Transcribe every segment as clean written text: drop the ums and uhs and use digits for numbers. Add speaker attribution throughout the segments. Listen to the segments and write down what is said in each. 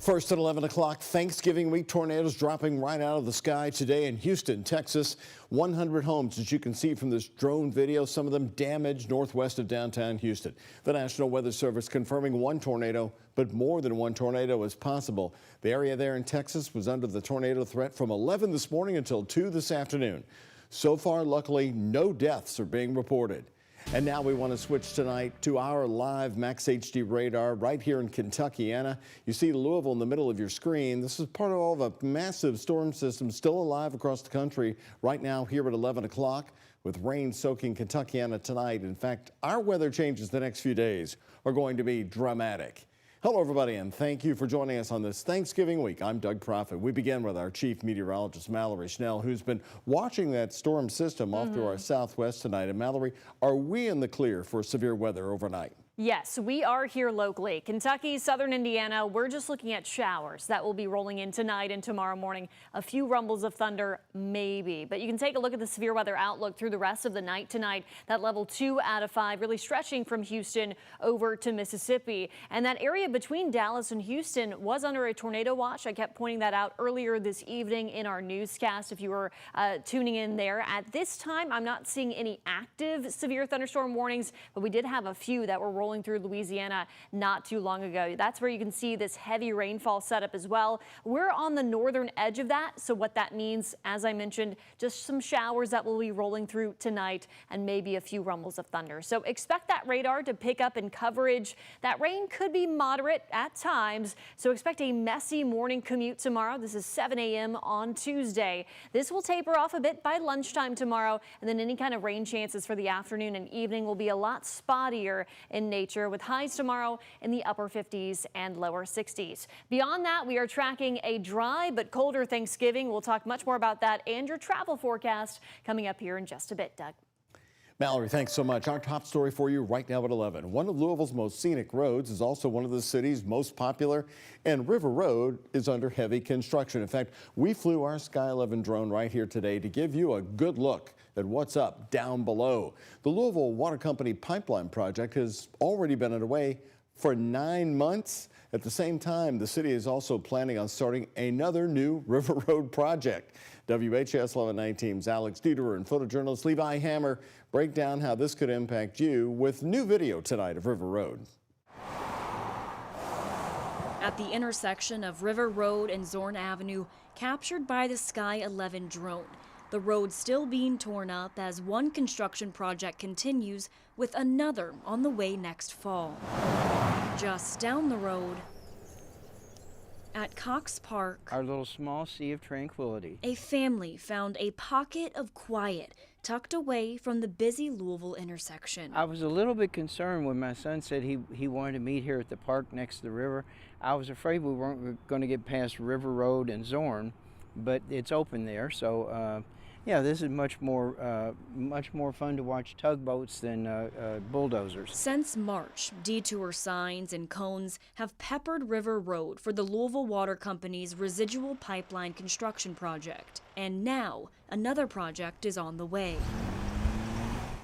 Speaker 1: First at 11 o'clock, Thanksgiving week, tornadoes dropping right out of the sky today in Houston, Texas. 100 homes, as you can see from this drone video, some of them damaged northwest of downtown Houston. The National Weather Service confirming one tornado, but more than one tornado is possible. The area there in Texas was under the tornado threat from 11 this morning until 2 this afternoon. So far, luckily, no deaths are being reported. And now we want to switch tonight to our live Max HD radar right here in Kentuckiana. You see Louisville in the middle of your screen. This is part of a massive storm system still alive across the country right now here at 11 o'clock with rain soaking Kentuckiana tonight. In fact, our weather changes the next few days are going to be dramatic. Hello, everybody, and thank you for joining us on this Thanksgiving week. I'm Doug Proffitt. We begin with our chief meteorologist, Mallory Schnell, who's been watching that storm system off to our southwest tonight. And Mallory, are we in the clear for severe weather overnight?
Speaker 2: Yes, we are here locally. Kentucky, southern Indiana, we're just looking at showers that will be rolling in tonight and tomorrow morning. A few rumbles of thunder, maybe. But you can take a look at the severe weather outlook through the rest of the night tonight. That level 2 out of 5 really stretching from Houston over to Mississippi. And that area between Dallas and Houston was under a tornado watch. I kept pointing that out earlier this evening in our newscast if you were tuning in there. At this time, I'm not seeing any active severe thunderstorm warnings, but we did have a few that were rolling through Louisiana not too long ago. That's where you can see this heavy rainfall setup as well. We're on the northern edge of that, so what that means, as I mentioned, just some showers that will be rolling through tonight and maybe a few rumbles of thunder. So expect that radar to pick up in coverage. That rain could be moderate at times, so expect a messy morning commute tomorrow. This is 7 a.m. on Tuesday. This will taper off a bit by lunchtime tomorrow, and then any kind of rain chances for the afternoon and evening will be a lot spottier in nature, with highs tomorrow in the upper 50s and lower 60s. Beyond that, we are tracking a dry but colder Thanksgiving. We'll talk much more about that and your travel forecast coming up here in just a bit. Doug.
Speaker 1: Mallory, thanks so much. Our top story for you right now at 11. One of Louisville's most scenic roads is also one of the city's most popular, and River Road is under heavy construction. In fact, we flew our Sky 11 drone right here today to give you a good look at what's up down below. The Louisville Water Company pipeline project has already been underway for 9 months. At the same time, the city is also planning on starting another new River Road project. WHAS11 night team's Alex Dieterer and photojournalist Levi Hammer break down how this could impact you with new video tonight of River Road.
Speaker 3: At the intersection of River Road and Zorn Avenue, captured by the Sky 11 drone. The road still being torn up as one construction project continues, with another on the way next fall. Just down the road, at Cox Park,
Speaker 4: our little small sea of tranquility,
Speaker 3: a family found a pocket of quiet tucked away from the busy Louisville intersection.
Speaker 4: I was a little bit concerned when my son said he wanted to meet here at the park next to the river. I was afraid we weren't going to get past River Road and Zorn, but it's open there, so yeah, this is much more fun to watch tugboats than bulldozers.
Speaker 3: Since March, detour signs and cones have peppered River Road for the Louisville Water Company's residual pipeline construction project. And now, another project is on the way.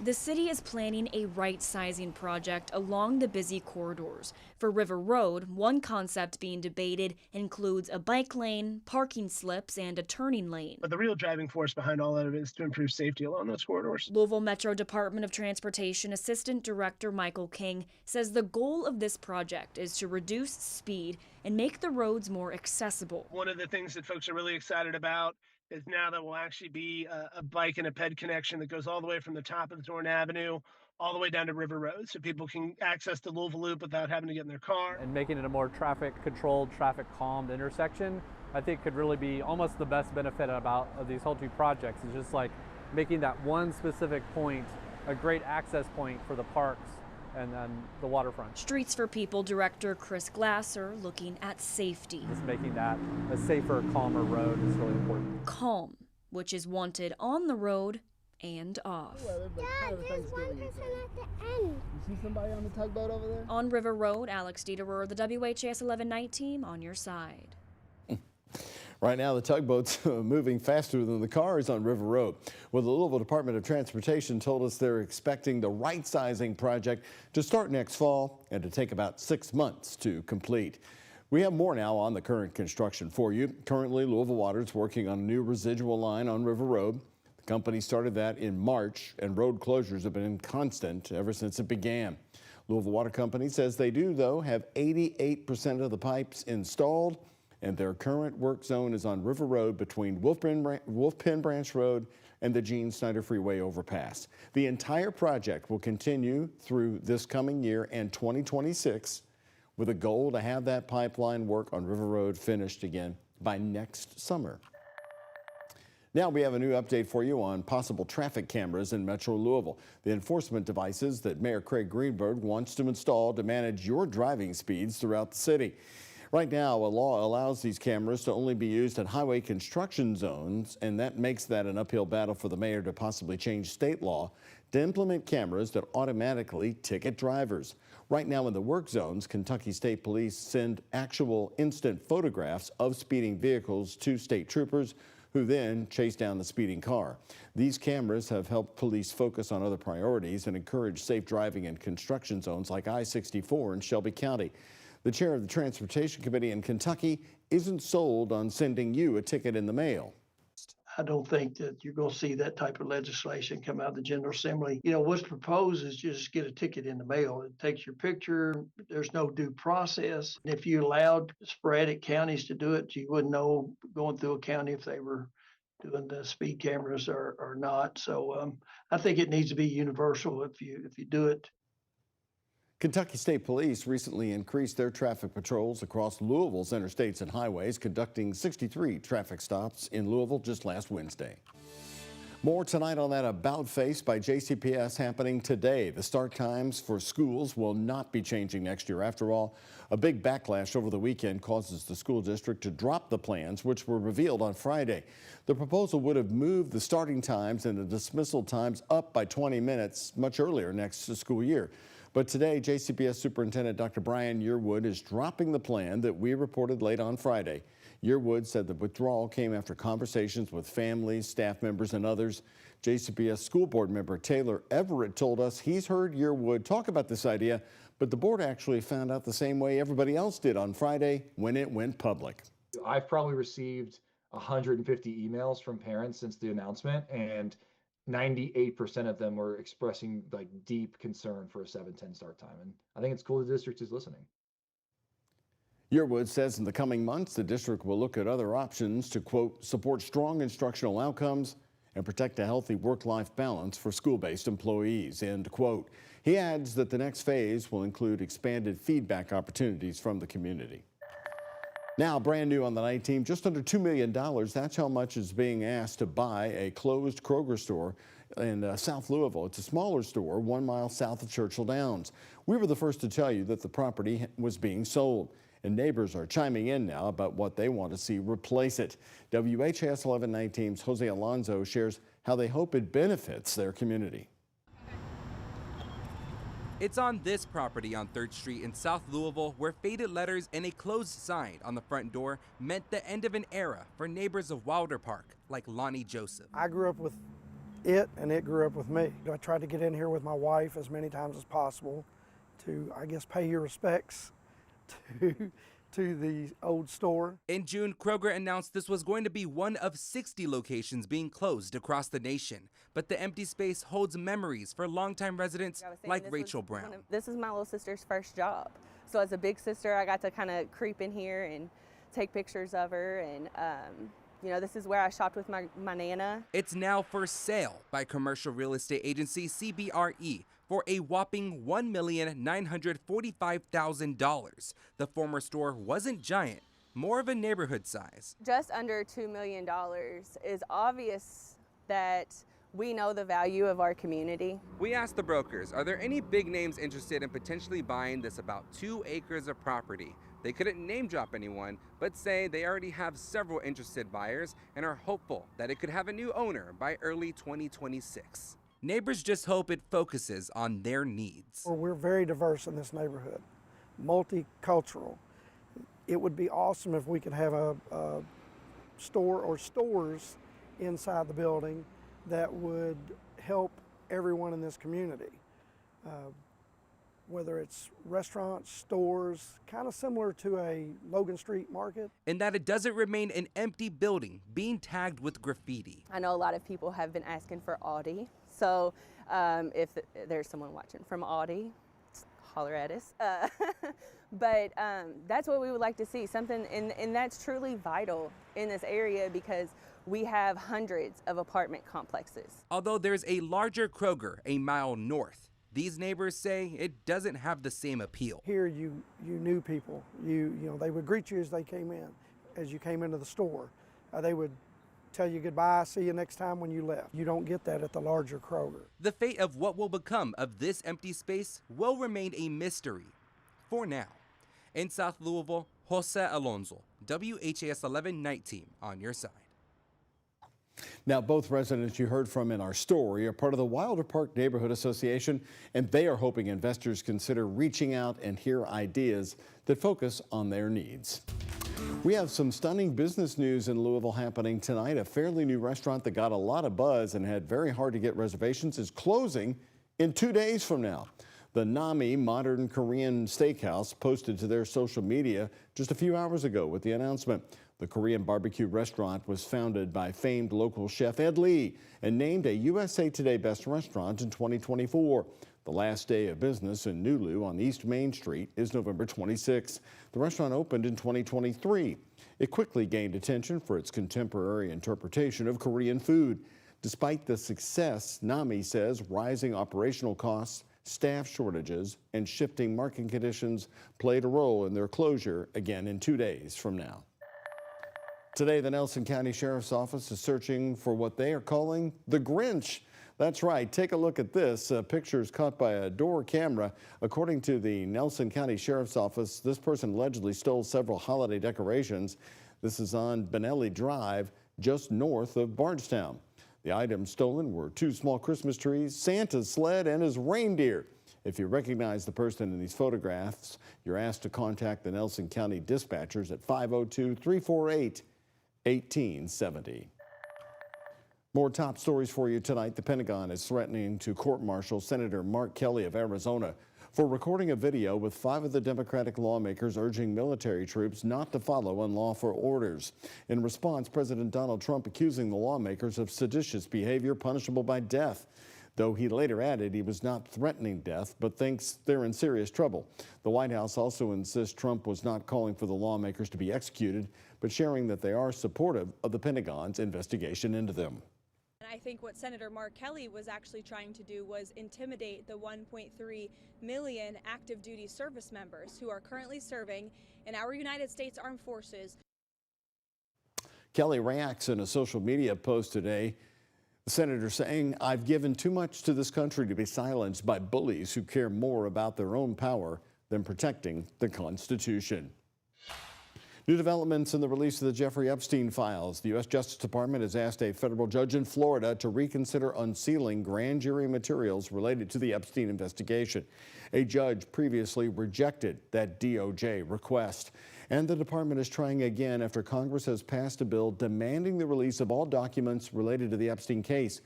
Speaker 3: The city is planning a right-sizing project along the busy corridors. For River Road, one concept being debated includes a bike lane, parking slips, and a turning lane.
Speaker 5: But the real driving force behind all of it is to improve safety along those corridors.
Speaker 3: Louisville Metro Department of Transportation Assistant Director Michael King says the goal of this project is to reduce speed and make the roads more accessible.
Speaker 5: One of the things that folks are really excited about is now that will actually be a bike and a ped connection that goes all the way from the top of Zorn Avenue all the way down to River Road, so people can access the Louisville Loop without having to get in their car.
Speaker 6: And making it a more traffic controlled, traffic calmed intersection, I think could really be almost the best benefit of these whole two projects. Is just like making that one specific point a great access point for the parks and then the waterfront.
Speaker 3: Streets for People Director Chris Glasser looking at safety.
Speaker 6: Just making that a safer, calmer road is really important.
Speaker 3: Calm, which is wanted on the road and off.
Speaker 7: Dad, there's one person at the end.
Speaker 8: You see somebody on the tugboat over there?
Speaker 3: On River Road, Alex Dieterer, the WHAS 11 night team on your side.
Speaker 1: Right now, the tugboat's moving faster than the cars on River Road. Well, the Louisville Department of Transportation told us they're expecting the right-sizing project to start next fall and to take about 6 months to complete. We have more now on the current construction for you. Currently, Louisville Water is working on a new residual line on River Road. The company started that in March, and road closures have been constant ever since it began. Louisville Water Company says they do, though, have 88% of the pipes installed, and their current work zone is on River Road between Wolf Pen Branch Road and the Gene Snyder Freeway overpass. The entire project will continue through this coming year and 2026, with a goal to have that pipeline work on River Road finished again by next summer. Now we have a new update for you on possible traffic cameras in Metro Louisville. The enforcement devices that Mayor Craig Greenberg wants to install to manage your driving speeds throughout the city. Right now, a law allows these cameras to only be used at highway construction zones, and that makes that an uphill battle for the mayor to possibly change state law to implement cameras that automatically ticket drivers. Right now in the work zones, Kentucky State Police send actual instant photographs of speeding vehicles to state troopers who then chase down the speeding car. These cameras have helped police focus on other priorities and encourage safe driving in construction zones like I-64 in Shelby County. The chair of the Transportation Committee in Kentucky isn't sold on sending you a ticket in the mail.
Speaker 9: I don't think that you're going to see that type of legislation come out of the General Assembly. You know, what's proposed is just get a ticket in the mail. It takes your picture. There's no due process. If you allowed sporadic counties to do it, you wouldn't know going through a county if they were doing the speed cameras or not. So I think it needs to be universal if you do it.
Speaker 1: Kentucky State Police recently increased their traffic patrols across Louisville's interstates and highways, conducting 63 traffic stops in Louisville just last Wednesday. More tonight on that about face by JCPS happening today. The start times for schools will not be changing next year. After all, a big backlash over the weekend causes the school district to drop the plans, which were revealed on Friday. The proposal would have moved the starting times and the dismissal times up by 20 minutes much earlier next school year. But today, JCPS Superintendent Dr. Brian Yearwood is dropping the plan that we reported late on Friday. Yearwood said the withdrawal came after conversations with families, staff members, and others. JCPS School Board member Taylor Everett told us he's heard Yearwood talk about this idea, but the board actually found out the same way everybody else did on Friday when it went public.
Speaker 10: I've probably received 150 emails from parents since the announcement, and 98% of them were expressing like deep concern for a 7:10 start time. And I think it's cool the district is listening.
Speaker 1: Yearwood says in the coming months, the district will look at other options to, quote, support strong instructional outcomes and protect a healthy work-life balance for school-based employees, end quote. He adds that the next phase will include expanded feedback opportunities from the community. Now, brand new on the night team, just under $2 million. That's how much is being asked to buy a closed Kroger store in South Louisville. It's a smaller store 1 mile south of Churchill Downs. We were the first to tell you that the property was being sold, and neighbors are chiming in now about what they want to see replace it. WHAS11 night team's Jose Alonso shares how they hope it benefits their community.
Speaker 11: It's on this property on 3rd Street in South Louisville where faded letters and a closed sign on the front door meant the end of an era for neighbors of Wilder Park like Lonnie Joseph.
Speaker 8: I grew up with it and it grew up with me. I tried to get in here with my wife as many times as possible to, I guess, pay your respects to the old store.
Speaker 11: In June, Kroger announced this was going to be one of 60 locations being closed across the nation. But the empty space holds memories for longtime residents like Rachel Brown.
Speaker 12: This is my little sister's first job. So as a big sister, I got to kind of creep in here and take pictures of her. And, you know, this is where I shopped with my Nana.
Speaker 11: It's now for sale by commercial real estate agency CBRE for a whopping $1,945,000. The former store wasn't giant, more of a neighborhood size.
Speaker 12: Just under $2 million is obvious that we know the value of our community.
Speaker 11: We asked the brokers, are there any big names interested in potentially buying this about 2 acres of property? They couldn't name drop anyone, but say they already have several interested buyers and are hopeful that it could have a new owner by early 2026. Neighbors just hope it focuses on their needs.
Speaker 8: We're very diverse in this neighborhood, multicultural. It would be awesome if we could have a store or stores inside the building that would help everyone in this community. whether it's restaurants, stores, kind of similar to a Logan Street market.
Speaker 11: And that it doesn't remain an empty building being tagged with graffiti.
Speaker 12: I know a lot of people have been asking for Audi, so if there's someone watching from Audi, holler at us. But that's what we would like to see, something, and that's truly vital in this area because we have hundreds of apartment complexes.
Speaker 11: Although there's a larger Kroger a mile north, these neighbors say it doesn't have the same appeal.
Speaker 8: Here you knew people. You know, they would greet you as they came in, as you came into the store. They would tell you goodbye, see you next time when you left. You don't get that at the larger Kroger.
Speaker 11: The fate of what will become of this empty space will remain a mystery for now. In South Louisville, Jose Alonso, WHAS11 Night Team on your side.
Speaker 1: Now, both residents you heard from in our story are part of the Wilder Park Neighborhood Association, and they are hoping investors consider reaching out and hear ideas that focus on their needs. We have some stunning business news in Louisville happening tonight. A fairly new restaurant that got a lot of buzz and had very hard to get reservations is closing in 2 days from now. The Nami Modern Korean Steakhouse posted to their social media just a few hours ago with the announcement. The Korean barbecue restaurant was founded by famed local chef Ed Lee and named a USA Today Best Restaurant in 2024. The last day of business in Nulu on East Main Street is November 26. The restaurant opened in 2023. It quickly gained attention for its contemporary interpretation of Korean food. Despite the success, Nami says rising operational costs, staff shortages, and shifting market conditions played a role in their closure again in 2 days from now. Today, the Nelson County Sheriff's Office is searching for what they are calling the Grinch. That's right. Take a look at this. Pictures caught by a door camera. According to the Nelson County Sheriff's Office, this person allegedly stole several holiday decorations. This is on Benelli Drive, just north of Bardstown. The items stolen were 2 small Christmas trees, Santa's sled, and his reindeer. If you recognize the person in these photographs, you're asked to contact the Nelson County dispatchers at 502-348-1870. More top stories for you tonight. The Pentagon is threatening to court-martial Senator Mark Kelly of Arizona for recording a video with 5 of the Democratic lawmakers urging military troops not to follow unlawful orders. In response, President Donald Trump accusing the lawmakers of seditious behavior punishable by death, though he later added he was not threatening death but thinks they're in serious trouble. The White House also insists Trump was not calling for the lawmakers to be executed, but sharing that they are supportive of the Pentagon's investigation into them.
Speaker 13: I think what Senator Mark Kelly was actually trying to do was intimidate the 1.3 million active duty service members who are currently serving in our United States Armed Forces.
Speaker 1: Kelly reacts in a social media post today. The senator saying, "I've given too much to this country to be silenced by bullies who care more about their own power than protecting the Constitution." New developments in the release of the Jeffrey Epstein files. The U.S. Justice Department has asked a federal judge in Florida to reconsider unsealing grand jury materials related to the Epstein investigation. A judge previously rejected that DOJ request. And the department is trying again after Congress has passed a bill demanding the release of all documents related to the Epstein case.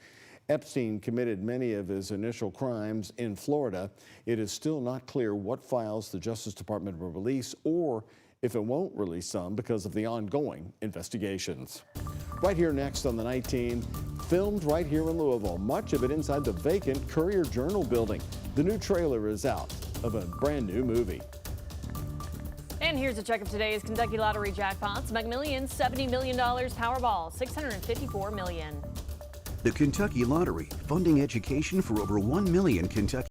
Speaker 1: Epstein committed many of his initial crimes in Florida. It is still not clear what files the Justice Department will release or if it won't release some because of the ongoing investigations. Right here next on the Night Team, filmed right here in Louisville, much of it inside the vacant Courier-Journal building. The new trailer is out of a brand new movie.
Speaker 2: And here's a check of today's Kentucky Lottery jackpots. Mega Millions, $70 million. Powerball, $654 million.
Speaker 14: The Kentucky Lottery, funding education for over 1 million Kentucky